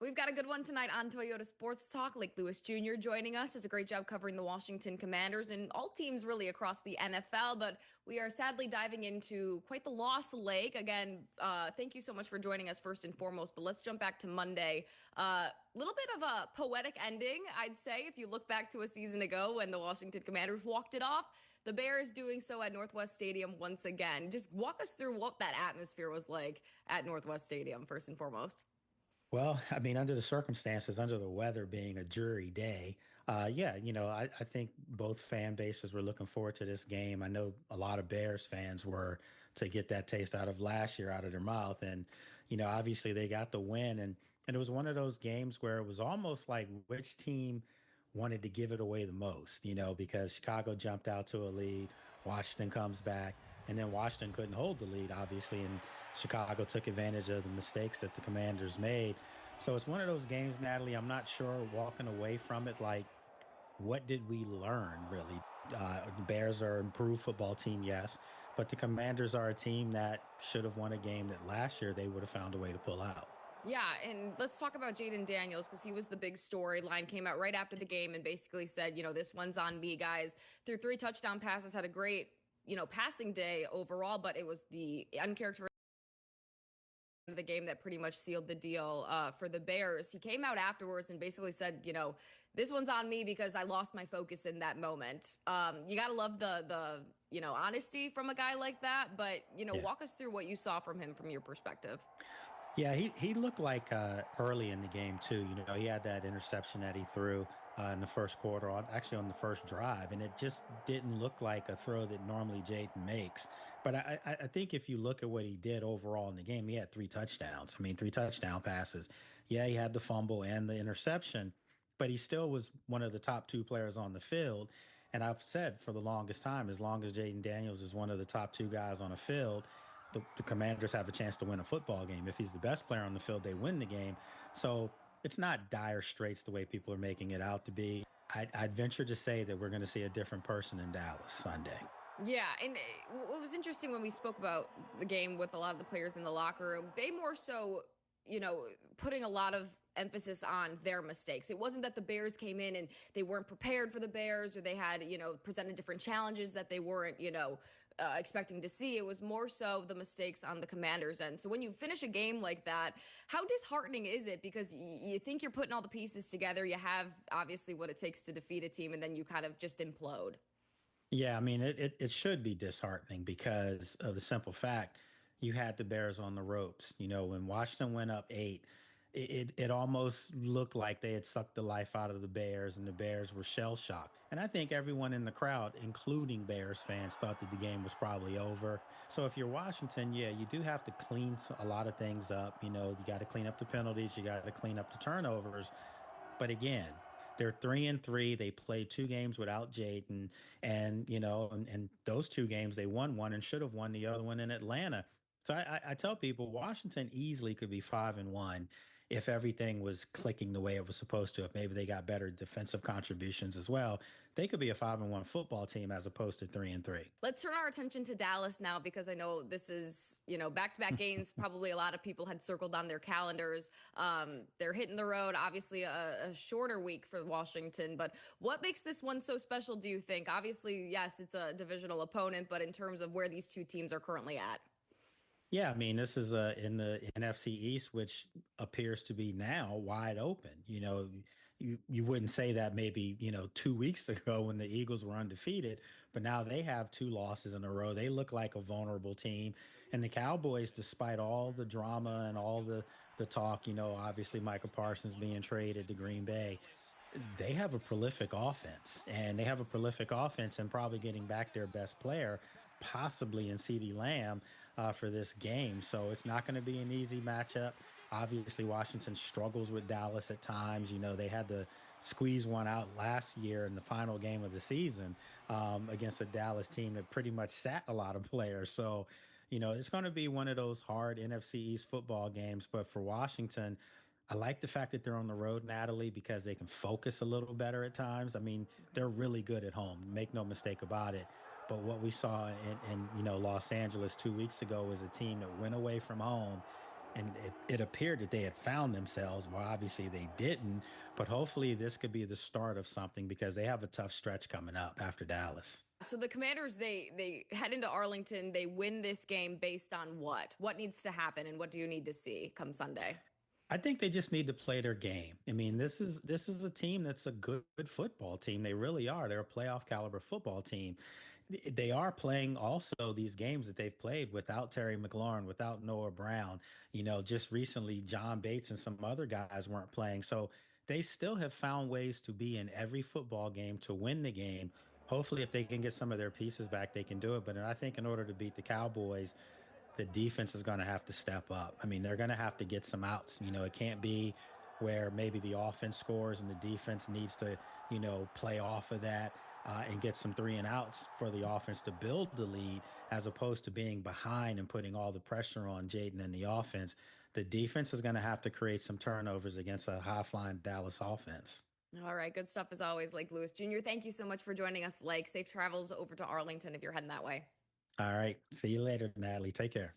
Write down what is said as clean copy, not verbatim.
We've got a good one tonight on Toyota Sports Talk. Lake Lewis Jr. joining us. Does a great job covering the Washington Commanders and all teams really across the NFL. But we are sadly diving into quite the loss, Lake. Again, thank you so much for joining us first and foremost. But let's jump back to Monday. Little bit of a poetic ending, I'd say, if you look back to a season ago when the Washington Commanders walked it off. The Bears doing so at Northwest Stadium once again. Just walk us through what that atmosphere was like at Northwest Stadium, first and foremost. Well, I mean, under the circumstances, under the weather being a jury day, yeah, I think both fan bases were looking forward to this game. I know a lot of Bears fans were to get that taste out of last year out of their mouth. And, obviously they got the win. And it was one of those games where it was almost like which team wanted to give it away the most, because Chicago jumped out to a lead, Washington comes back, and then Washington couldn't hold the lead, obviously, and Chicago took advantage of the mistakes that the Commanders made. So it's one of those games, Natalie, I'm not sure walking away from it, like, what did we learn, really? The Bears are an improved football team, yes, but the Commanders are a team that should have won a game that last year they would have found a way to pull out. Yeah, and let's talk about Jayden Daniels because he was the big storyline. Came out right after the game and basically said, this one's on me, guys. Threw 3 touchdown passes, had a great, passing day overall, but it was the uncharacteristic of the game that pretty much sealed the deal for the Bears. He came out afterwards and basically said, this one's on me because I lost my focus in that moment. You got to love the honesty from a guy like that. But, Yeah. walk us through what you saw from him from your perspective. Yeah, he looked like early in the game too. He had that interception that he threw in the first quarter, actually on the first drive, and it just didn't look like a throw that normally Jayden makes. But I think if you look at what he did overall in the game, he had 3 touchdowns. I mean, 3 touchdown passes. Yeah, he had the fumble and the interception, but he still was one of the top two players on the field. And I've said for the longest time, as long as Jayden Daniels is one of the top two guys on the field, the Commanders have a chance to win a football game. If he's the best player on the field, they win the game. So it's not dire straits the way people are making it out to be. I'd venture to say that we're going to see a different person in Dallas Sunday. Yeah, and what was interesting when we spoke about the game with a lot of the players in the locker room, they more so, putting a lot of emphasis on their mistakes. It wasn't that the Bears came in and they weren't prepared for the Bears or they had, presented different challenges that they weren't, expecting to see. It was more so the mistakes on the Commanders' end. So when you finish a game like that, how disheartening is it? Because you think you're putting all the pieces together. You have obviously what it takes to defeat a team and then you kind of just implode. Yeah, I mean, it should be disheartening because of the simple fact you had the Bears on the ropes. When Washington went up 8, it almost looked like they had sucked the life out of the Bears and the Bears were shell shocked. And I think everyone in the crowd, including Bears fans, thought that the game was probably over. So if you're Washington, yeah, you do have to clean a lot of things up. You got to clean up the penalties, you got to clean up the turnovers. But again, they're 3-3. They played 2 games without Jayden, and those 2 games they won one and should have won the other one in Atlanta. So I tell people Washington easily could be 5-1 if everything was clicking the way it was supposed to. If maybe they got better defensive contributions as well, they could be a 5-1 football team as opposed to 3-3. Let's turn our attention to Dallas now because I know this is, back-to-back games. Probably a lot of people had circled on their calendars. They're hitting the road, obviously a shorter week for Washington. But what makes this one so special, do you think? Obviously, yes, it's a divisional opponent, but in terms of where these two teams are currently at. Yeah, I mean, this is in the NFC East, which appears to be now wide open. You wouldn't say that maybe 2 weeks ago when the Eagles were undefeated, but now they have 2 losses in a row. They look like a vulnerable team, and the Cowboys, despite all the drama and all the talk, obviously Michael Parsons being traded to Green Bay, they have a prolific offense, and they have a prolific offense and probably getting back their best player, possibly in CeeDee Lamb, for this game. So it's not going to be an easy matchup. Obviously, Washington struggles with Dallas at times. They had to squeeze one out last year in the final game of the season against a Dallas team that pretty much sat a lot of players. So, it's going to be one of those hard NFC East football games. But for Washington, I like the fact that they're on the road, Natalie, because they can focus a little better at times. I mean, they're really good at home. Make no mistake about it. But what we saw in Los Angeles 2 weeks ago was a team that went away from home And it appeared that they had found themselves. Well, obviously they didn't, but hopefully this could be the start of something because they have a tough stretch coming up after Dallas. So the Commanders, they head into Arlington. They win this game based on what? What needs to happen, and what do you need to see come Sunday? I think they just need to play their game. I mean, this is a team that's a good football team. They really are. They're a playoff caliber football team. They are playing also these games that they've played without Terry McLaurin, without Noah Brown. Just recently, John Bates and some other guys weren't playing. So they still have found ways to be in every football game to win the game. Hopefully, if they can get some of their pieces back, they can do it. But I think in order to beat the Cowboys, the defense is going to have to step up. I mean, they're going to have to get some outs. It can't be where maybe the offense scores and the defense needs to, play off of that and get some three and outs for the offense to build the lead, as opposed to being behind and putting all the pressure on Jayden and the offense. The defense is going to have to create some turnovers against a high flying Dallas offense. All right, good stuff as always, Lake Lewis Jr. Thank you so much for joining us, Lake. Safe travels over to Arlington if you're heading that way. All right. See you later, Natalie. Take care.